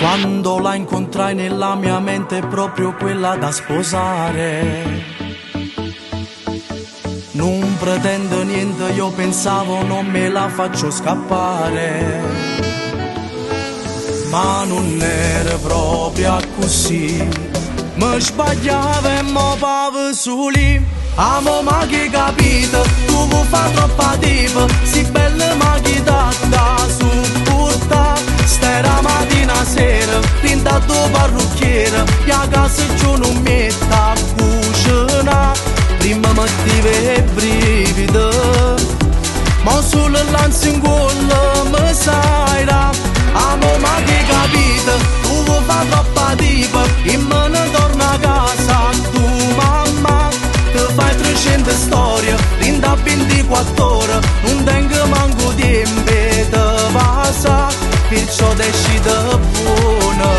Quando la incontrai nella mia mente proprio quella da sposare. Non pretendo niente, io pensavo non me la faccio scappare. Ma non era proprio così, mi sbagliavo e mo' pavo su lì. Amo ma che capito, tu vuoi fa troppa tipa, si bella ma che da su porta. Stera mattina sera, tinta tuo parrucchiere, e a casa giù non metta a cucinare. Prima mattive e brivida, ma solo l'ansia in cuore mi sai da. Amo ma che capito, tu vuoi fa troppa tipa, e me ne torna a casa tu mamma. Ti fai 300 storie, rinda 24 ore, non tengo manco tempo te passa, perciò decide buona.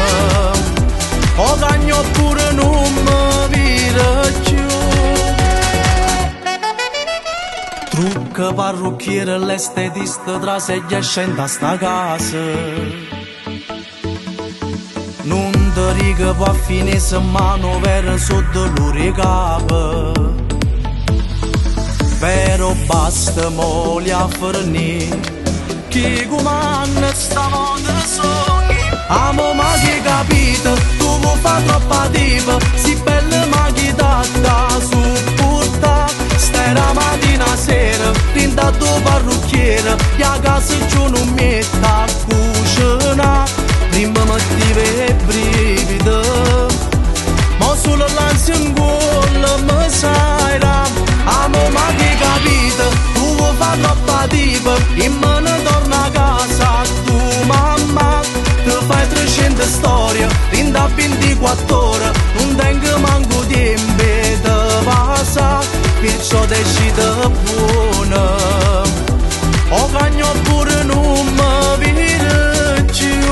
O cagno pure non mi vira più. Trucca parrucchiere, l'estetista tra seglie e scende a sta casa. Non ti dico può finire se mano vera sotto l'ore capo. Però basta moli a fornire, chi comanda stavolta sogni. Amo ma che capito, tu vuoi fa troppa tipa, si bella ma che da su porta. Stera mattina sera, tinta tuo parrucchiere, e a casa giù non metta a cucinare. Prima mattive e brivida, ma solo l'ansia in cuore mi sai da. Amo ma che capito, tu vuoi fa troppa tipa, e me ne torna a casa tu mamma. Ti fai 300 storie, rinda 24 ore, non tengo manco tempo te passa, perciò decide buona. O cagno pure non mi vira più.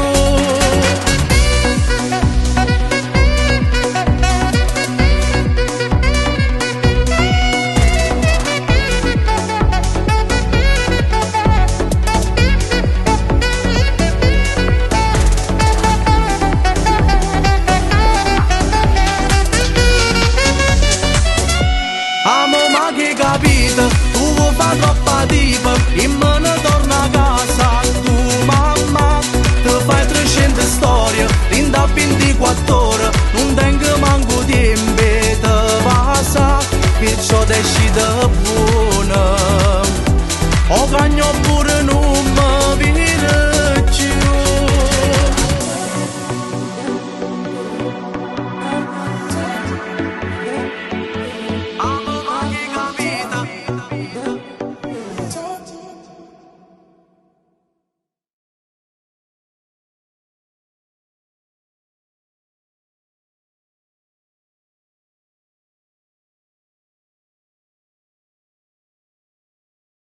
Tu vuoi fa troppa tipa, e me ne torna a casa tu mamma. Ti fai 300 storie, rinda 24 ore, non tengo manco tempo te passa, perciò decide buona. O cagno pure